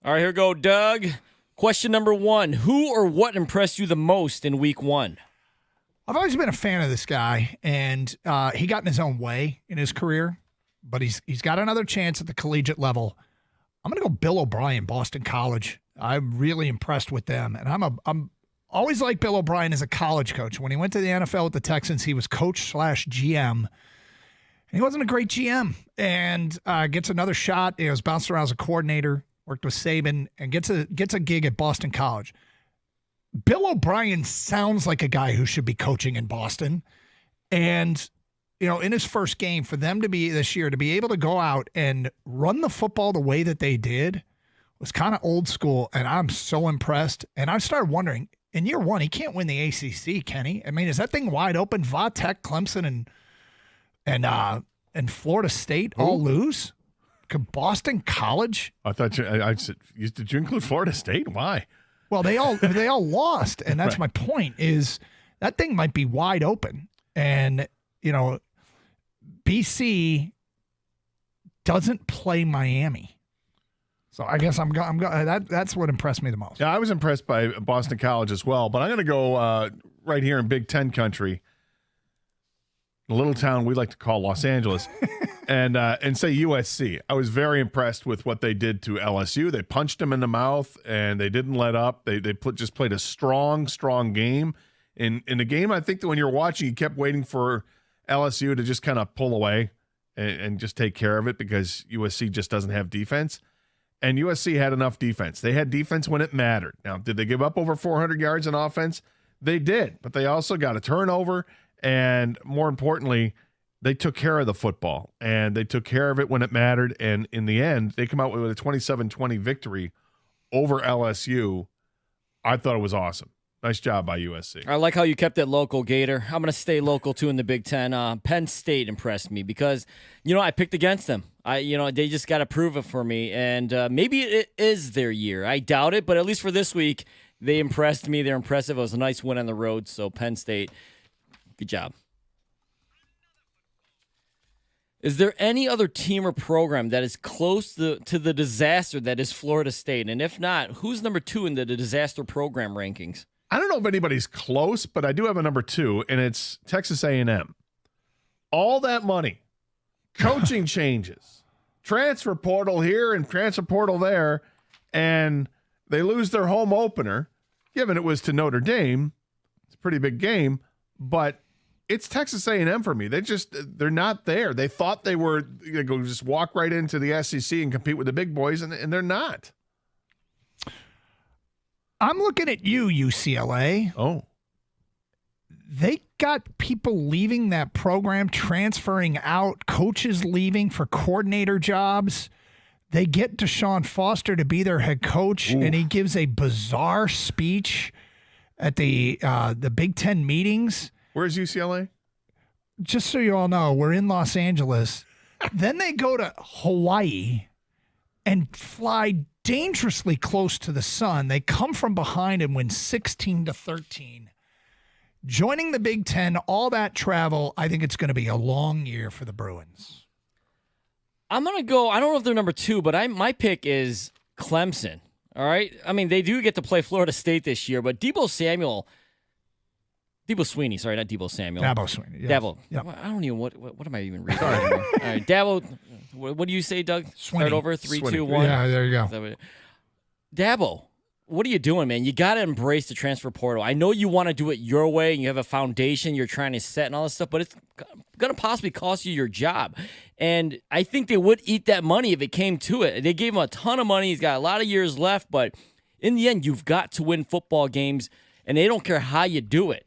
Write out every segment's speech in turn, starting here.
All right, here we go, Doug. Question number 1. Who or what impressed you the most in week 1? I've always been a fan of this guy, and he got in his own way in his career, but he's got another chance at the collegiate level. I'm going to go Bill O'Brien, Boston College. I'm really impressed with them, and I'm always liked Bill O'Brien as a college coach. When he went to the NFL with the Texans, he was coach/GM. He wasn't a great GM, and gets another shot. He was bounced around as a coordinator, worked with Saban, and gets a gig at Boston College. Bill O'Brien sounds like a guy who should be coaching in Boston. And, in his first game, for them to be this year, to be able to go out and run the football the way that they did was kind of old school. And I'm so impressed. And I started wondering, in year 1, he can't win the ACC, can he? I mean, is that thing wide open? Va Tech, Clemson, and Florida State all lose? Could Boston College? I thought I said, did you include Florida State? Why? Well, they all lost, and that's my point. Is that thing might be wide open, and BC doesn't play Miami, so I guess I'm going. That's what impressed me the most. Yeah, I was impressed by Boston College as well, but I'm going to go right here in Big Ten country, a little town we like to call Los Angeles. And say USC. I was very impressed with what they did to LSU. They punched them in the mouth, and they didn't let up. They just played a strong game. In the game, I think that when you're watching, you kept waiting for LSU to just kind of pull away and just take care of it because USC just doesn't have defense. And USC had enough defense. They had defense when it mattered. Now, did they give up over 400 yards in offense? They did, but they also got a turnover, and more importantly, they took care of the football, and they took care of it when it mattered. And in the end, they come out with a 27-20 victory over LSU. I thought it was awesome. Nice job by USC. I like how you kept it local, Gator. I'm going to stay local, too, in the Big Ten. Penn State impressed me because, I picked against them. They just got to prove it for me, and maybe it is their year. I doubt it, but at least for this week, they impressed me. They're impressive. It was a nice win on the road, so Penn State, good job. Is there any other team or program that is close to the disaster that is Florida State? And if not, who's number 2 in the disaster program rankings? I don't know if anybody's close, but I do have a number 2, and it's Texas A&M. All that money, coaching changes, transfer portal here and transfer portal there, and they lose their home opener, given it was to Notre Dame. It's a pretty big game, but it's Texas A&M for me. They're not there. They thought they were going to go just walk right into the SEC and compete with the big boys, and they're not. I'm looking at you, UCLA. Oh. They got people leaving that program, transferring out, coaches leaving for coordinator jobs. They get Deshaun Foster to be their head coach, and he gives a bizarre speech at the Big Ten meetings. Where's UCLA? Just so you all know, we're in Los Angeles. Then they go to Hawaii and fly dangerously close to the sun. They come from behind and win 16-13. Joining the Big Ten, all that travel, I think it's going to be a long year for the Bruins. I'm going to go, I don't know if they're number 2, but my pick is Clemson. All right? I mean, they do get to play Florida State this year, but Dabo Sweeney, sorry, not Dabo Samuel. Dabo Sweeney. Yes. Dabo. Yep. I don't even, what am I even reading anymore? All right, Dabo, what do you say, Doug? Sweeney. Start over, 3, Sweeney. 2, 1. Yeah, there you go. Dabo, what are you doing, man? You got to embrace the transfer portal. I know you want to do it your way, and you have a foundation you're trying to set and all this stuff, but it's going to possibly cost you your job. And I think they would eat that money if it came to it. They gave him a ton of money. He's got a lot of years left, but in the end, you've got to win football games, and they don't care how you do it.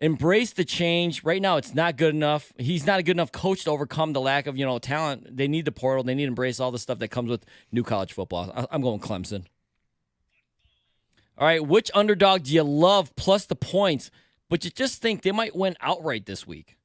Embrace the change. Right now, it's not good enough. He's not a good enough coach to overcome the lack of, talent. They need the portal. They need to embrace all the stuff that comes with new college football. I'm going Clemson. All right, which underdog do you love plus the points, but you just think they might win outright this week?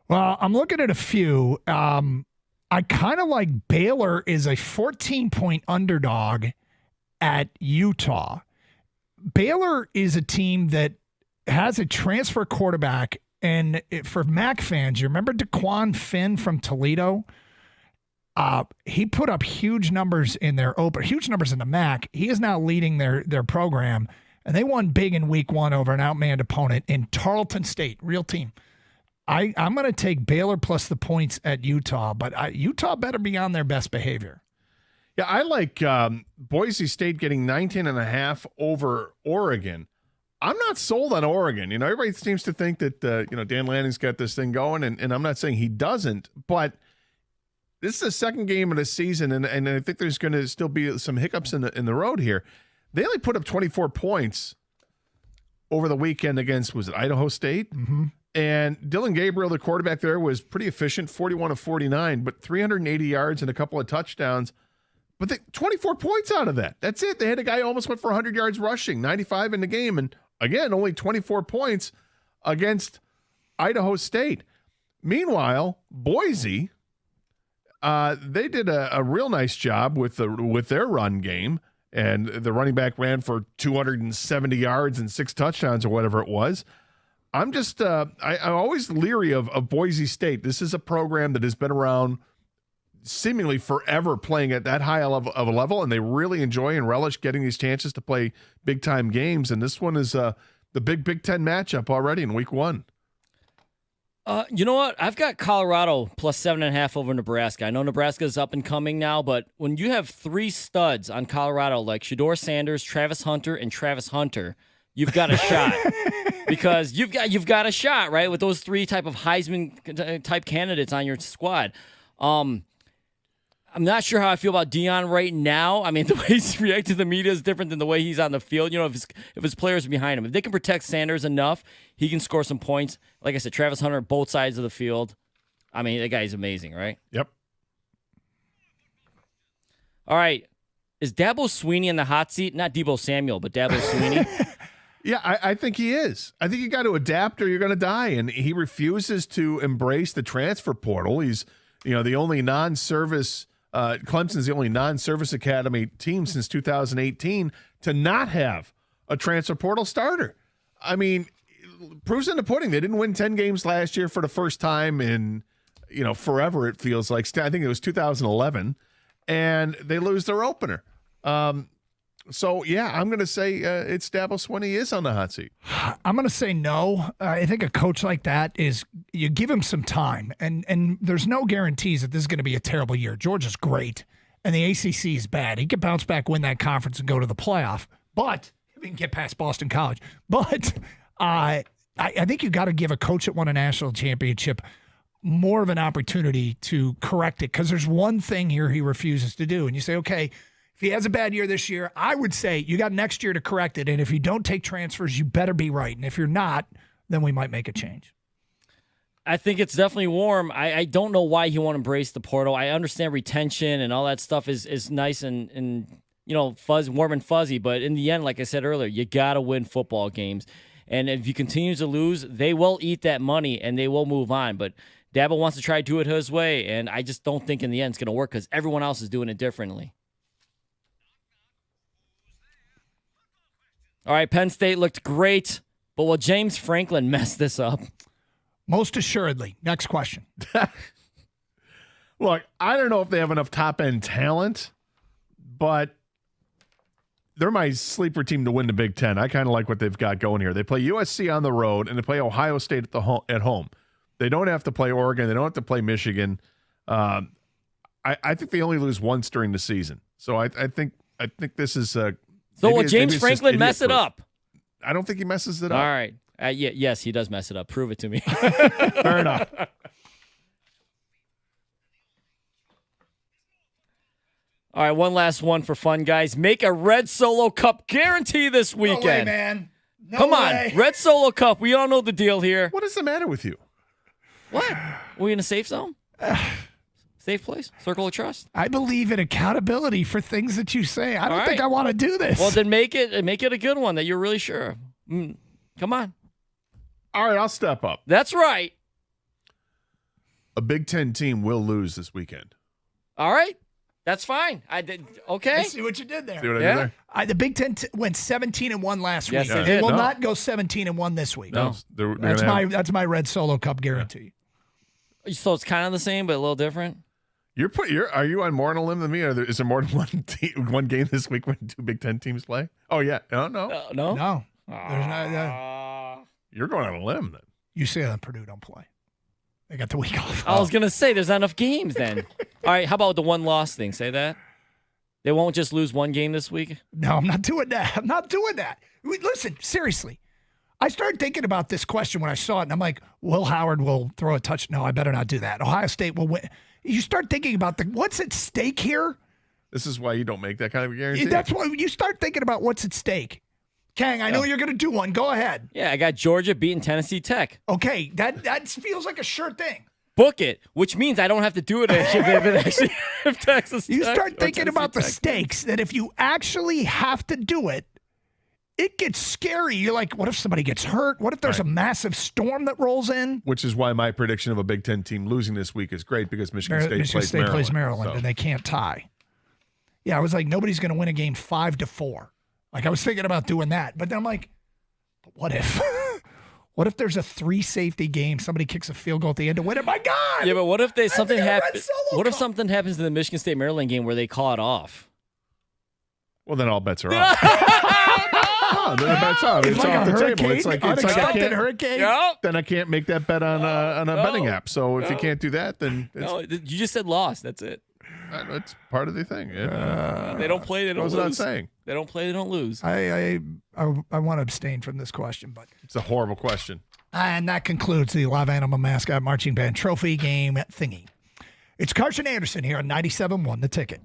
Well, I'm looking at a few. I kind of like Baylor is a 14-point underdog at Utah. Baylor is a team that has a transfer quarterback, and for MAC fans, you remember DeQuan Finn from Toledo? He put up huge numbers in their open, huge numbers in the MAC. He is now leading their program, and they won big in week 1 over an outmanned opponent in Tarleton State, real team. I'm going to take Baylor plus the points at Utah, but Utah better be on their best behavior. Yeah, I like Boise State getting 19.5 over Oregon. I'm not sold on Oregon. Everybody seems to think that, Dan Lanning's got this thing going, and I'm not saying he doesn't, but this is the second game of the season, and I think there's going to still be some hiccups in the road here. They only put up 24 points over the weekend against, was it Idaho State? Mm-hmm. And Dylan Gabriel, the quarterback there, was pretty efficient, 41 of 49, but 380 yards and a couple of touchdowns. But 24 points out of that. That's it. They had a guy who almost went for 100 yards rushing, 95 in the game. And again, only 24 points against Idaho State. Meanwhile, Boise, they did a real nice job with their run game. And the running back ran for 270 yards and 6 touchdowns or whatever it was. I'm just I'm always leery of Boise State. This is a program that has been around seemingly forever, playing at that high of a level, and they really enjoy and relish getting these chances to play big-time games. And this one is the big Big Ten matchup already in week 1. You know what? I've got Colorado plus 7.5 over Nebraska. I know Nebraska's up and coming now, but when you have 3 studs on Colorado like Shedeur Sanders, Travis Hunter, and Travis Hunter, you've got a shot. Because you've got a shot, right, with those 3 type of Heisman type candidates on your squad. I'm not sure how I feel about Deion right now. I mean, the way he's reacting to the media is different than the way he's on the field. If his players are behind him, if they can protect Sanders enough, he can score some points. Like I said, Travis Hunter, both sides of the field. I mean, that guy's amazing, right? Yep. All right. Is Dabo Sweeney in the hot seat? Not Debo Samuel, but Dabo Sweeney. Yeah, I think he is. I think you got to adapt or you're going to die. And he refuses to embrace the transfer portal. He's, the only non-service, Clemson's the only non-service academy team since 2018 to not have a transfer portal starter. I mean, proof's in the pudding. They didn't win 10 games last year for the first time in, forever, it feels like. I think it was 2011. And they lose their opener. So, yeah, I'm going to say it's Dabo Sweeney is on the hot seat. I'm going to say no. I think a coach like that is you give him some time, and there's no guarantees that this is going to be a terrible year. Georgia's great, and the ACC is bad. He could bounce back, win that conference, and go to the playoff. But he can get past Boston College. But I think you got to give a coach that won a national championship more of an opportunity to correct it, because there's one thing here he refuses to do. And you say, okay, if he has a bad year this year, I would say you got next year to correct it. And if you don't take transfers, you better be right. And if you're not, then we might make a change. I think it's definitely warm. I don't know why he won't embrace the portal. I understand retention and all that stuff is nice and warm and fuzzy. But in the end, like I said earlier, you got to win football games. And if you continue to lose, they will eat that money and they will move on. But Dabo wants to try to do it his way, and I just don't think in the end it's going to work because everyone else is doing it differently. All right, Penn State looked great, but will James Franklin mess this up? Most assuredly. Next question. Look, I don't know if they have enough top-end talent, but they're my sleeper team to win the Big Ten. I kind of like what they've got going here. They play USC on the road, and they play Ohio State at home. They don't have to play Oregon. They don't have to play Michigan. I think they only lose once during the season. So I think this is so will James Franklin mess it up? I don't think he messes it up. All right. Yes, he does mess it up. Prove it to me. Fair enough. All right, one last one for fun, guys. Make a Red Solo Cup guarantee this weekend. No way, man. No Come way. on, Red Solo Cup. We all know the deal here. What is the matter with you? What? Are we in a safe zone? Safe place? Circle of trust? I believe in accountability for things that you say. I don't think I want to do this. Well, then make it a good one that you're really sure of. Come on. All right, I'll step up. That's right. A Big Ten team will lose this weekend. All right. That's fine. I did. Okay. I see what you did there. See what I did there? The Big Ten went 17-1 last week. Yes, They will not go 17-1 this week. No, that's my Red Solo Cup guarantee. So it's kind of the same, but a little different? Are you on more on a limb than me? Or is there more than one game this week when 2 Big Ten teams play? Oh yeah, no. No. There's not. You're going on a limb then. UCLA and Purdue don't play. They got the week off. I was gonna say there's not enough games then. All right, how about the one loss thing? Say that they won't just lose one game this week. No, I'm not doing that. Listen, seriously. I started thinking about this question when I saw it, and I'm like, Will Howard will throw a touch. No, I better not do that. Ohio State will win. You start thinking about what's at stake here. This is why you don't make that kind of a guarantee. That's why you start thinking about what's at stake. Khang, I know you're going to do one. Go ahead. Yeah, I got Georgia beating Tennessee Tech. Okay, that feels like a sure thing. Book it, which means I don't have to do it if Texas. You start thinking about the stakes that if you actually have to do it, it gets scary. You're like, what if somebody gets hurt? What if there's a massive storm that rolls in? Which is why my prediction of a Big Ten team losing this week is great because Michigan State plays Maryland and they can't tie. Yeah, I was like, nobody's going to win a game 5-4. Like, I was thinking about doing that. But then I'm like, what if? What if there's a 3-safety game? Somebody kicks a field goal at the end to win it. My God! Yeah, but what if something happens? What if something happens in the Michigan State Maryland game where they call it off? Well, then all bets are off. No, then the bet's off. It's like off a the hurricane, table. It's like unexpected hurricane. Then I can't make that bet on a betting app. So if you can't do that, then you just said loss. That's it. It's part of the thing. They don't play. They don't lose. What was I saying? They don't play. They don't lose. I want to abstain from this question, but it's a horrible question. And that concludes the Live Animal Mascot Marching Band Trophy Game thingy. It's Karsch and Anderson here on 97.1 The Ticket.